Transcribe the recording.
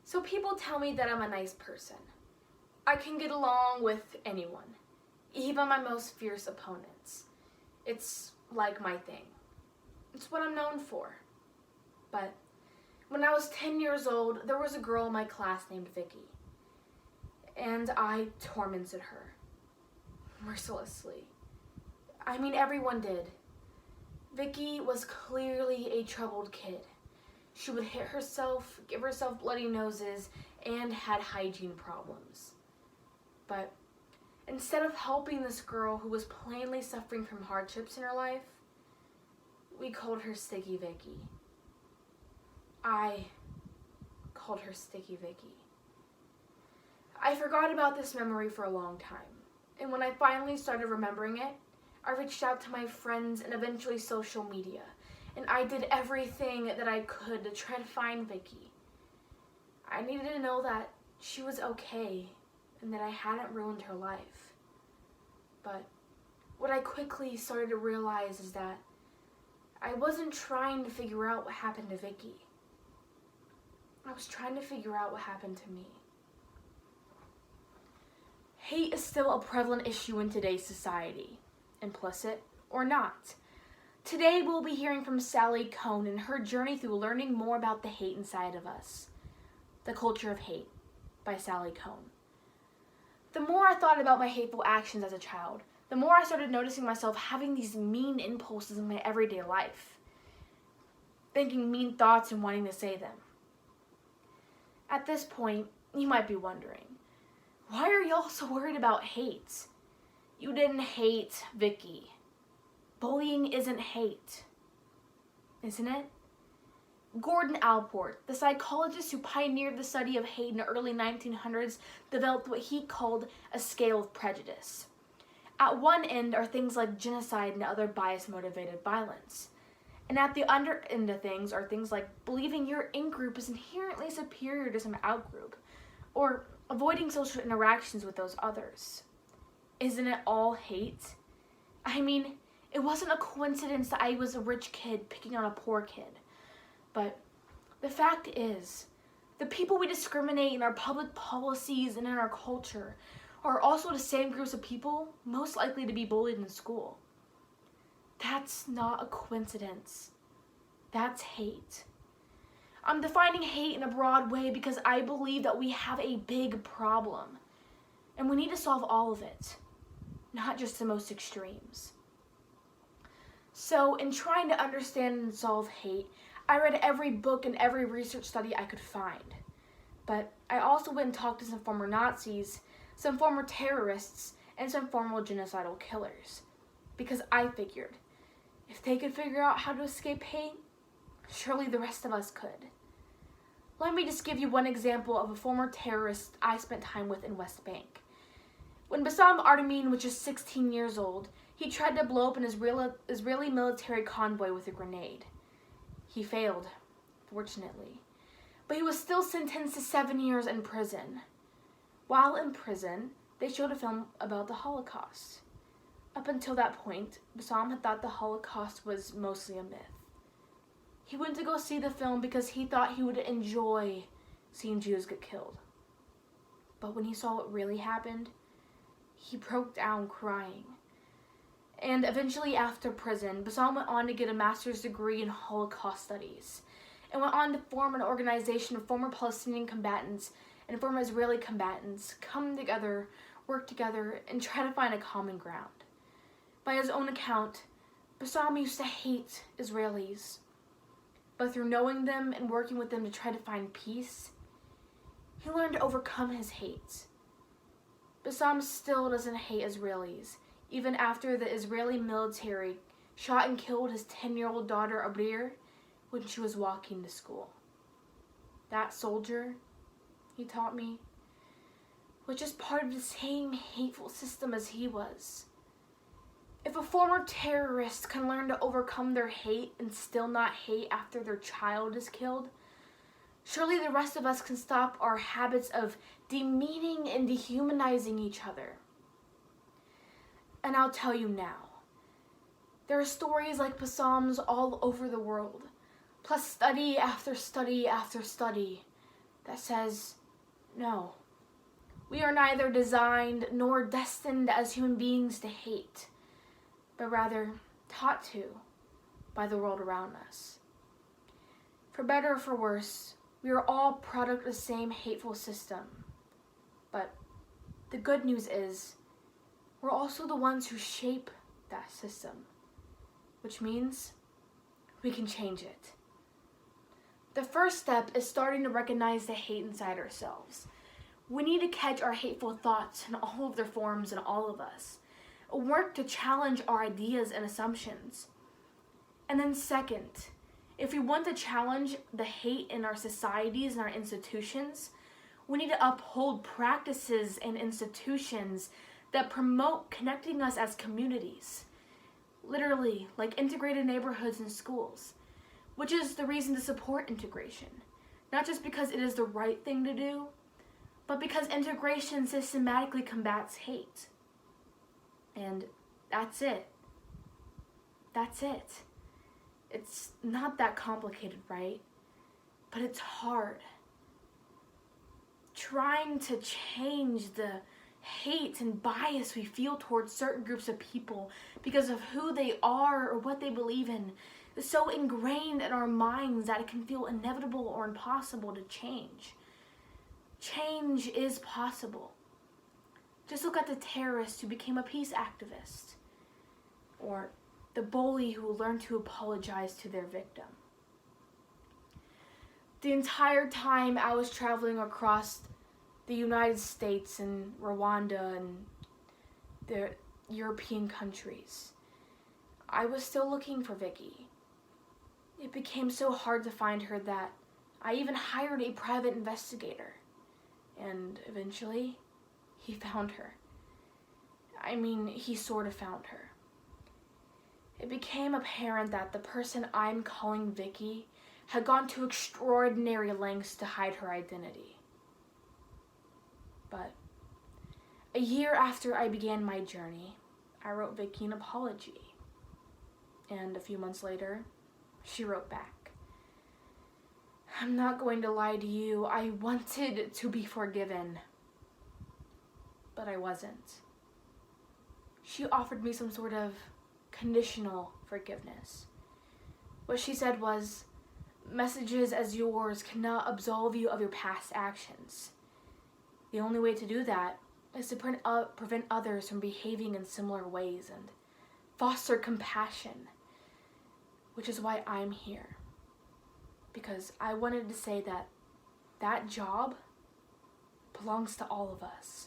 So people tell me that I'm a nice person. I can get along with anyone, even my most fierce opponents. It's like my thing. It's what I'm known for. But when I was 10 years old, there was a girl in my class named Vicky. And I tormented her. Mercilessly. I mean, everyone did. Vicky was clearly a troubled kid. She would hit herself, give herself bloody noses, and had hygiene problems. But instead of helping this girl who was plainly suffering from hardships in her life, we called her Sticky Vicky. I called her Sticky Vicky. I forgot about this memory for a long time, and when I finally started remembering it, I reached out to my friends and eventually social media, and I did everything that I could to try to find Vicky. I needed to know that she was okay and that I hadn't ruined her life. But what I quickly started to realize is that I wasn't trying to figure out what happened to Vicky. I was trying to figure out what happened to me. Hate is still a prevalent issue in today's society, implicit or not. Today we'll be hearing from Sally Cohn and her journey through learning more about the hate inside of us. The Culture of Hate by Sally Cohn. The more I thought about my hateful actions as a child, the more I started noticing myself having these mean impulses in my everyday life. Thinking mean thoughts and wanting to say them. At this point, you might be wondering, why are y'all so worried about hate? You didn't hate Vicky. Bullying isn't hate, isn't it? Gordon Allport, the psychologist who pioneered the study of hate in the early 1900s, developed what he called a scale of prejudice. At one end are things like genocide and other bias-motivated violence. And at the other end of things are things like believing your in-group is inherently superior to some out-group, or avoiding social interactions with those others. Isn't it all hate? I mean, it wasn't a coincidence that I was a rich kid picking on a poor kid. But the fact is, the people we discriminate in our public policies and in our culture are also the same groups of people most likely to be bullied in school. That's not a coincidence. That's hate. I'm defining hate in a broad way because I believe that we have a big problem, and we need to solve all of it, not just the most extremes. So, in trying to understand and solve hate, I read every book and every research study I could find. But I also went and talked to some former Nazis, some former terrorists, and some former genocidal killers. Because I figured, if they could figure out how to escape hate, surely the rest of us could. Let me just give you one example of a former terrorist I spent time with in West Bank. When Bassam Ardamin was just 16 years old, he tried to blow up an Israeli military convoy with a grenade. He failed, fortunately, but he was still sentenced to 7 years in prison. While in prison, they showed a film about the Holocaust. Up until that point, Bassam had thought the Holocaust was mostly a myth. He went to go see the film because he thought he would enjoy seeing Jews get killed. But when he saw what really happened, he broke down crying. And eventually after prison, Bassam went on to get a master's degree in Holocaust studies and went on to form an organization of former Palestinian combatants and former Israeli combatants come together, work together, and try to find a common ground. By his own account, Bassam used to hate Israelis, but through knowing them and working with them to try to find peace, he learned to overcome his hate. Bassam still doesn't hate Israelis, even after the Israeli military shot and killed his 10-year-old daughter Abir when she was walking to school. That soldier, he taught me, was just part of the same hateful system as he was. If a former terrorist can learn to overcome their hate and still not hate after their child is killed, surely the rest of us can stop our habits of demeaning and dehumanizing each other. And I'll tell you now, there are stories like Bassam's all over the world, plus study after study after study, that says, no, we are neither designed nor destined as human beings to hate, but rather taught to by the world around us. For better or for worse, we are all product of the same hateful system. But the good news is, we're also the ones who shape that system, which means we can change it. The first step is starting to recognize the hate inside ourselves. We need to catch our hateful thoughts in all of their forms in all of us. Work to challenge our ideas and assumptions. And then second, if we want to challenge the hate in our societies and our institutions, we need to uphold practices and institutions that promote connecting us as communities. Literally, like integrated neighborhoods and schools, which is the reason to support integration. Not just because it is the right thing to do, but because integration systematically combats hate. And that's it. That's it. It's not that complicated, right? But it's hard. Trying to change the hate and bias we feel towards certain groups of people because of who they are or what they believe in is so ingrained in our minds that it can feel inevitable or impossible to change. Change is possible. Just look at the terrorist who became a peace activist, or the bully who learned to apologize to their victim. The entire time I was traveling across the United States and Rwanda and the European countries, I was still looking for Vicky. It became so hard to find her that I even hired a private investigator. And eventually, he found her. I mean, he sort of found her. It became apparent that the person I'm calling Vicky had gone to extraordinary lengths to hide her identity. But a year after I began my journey, I wrote Vicky an apology. And a few months later, she wrote back. I'm not going to lie to you, I wanted to be forgiven, but I wasn't. She offered me some sort of conditional forgiveness. What she said was, messages as yours cannot absolve you of your past actions. The only way to do that is to prevent others from behaving in similar ways and foster compassion, which is why I'm here. Because I wanted to say that that job belongs to all of us.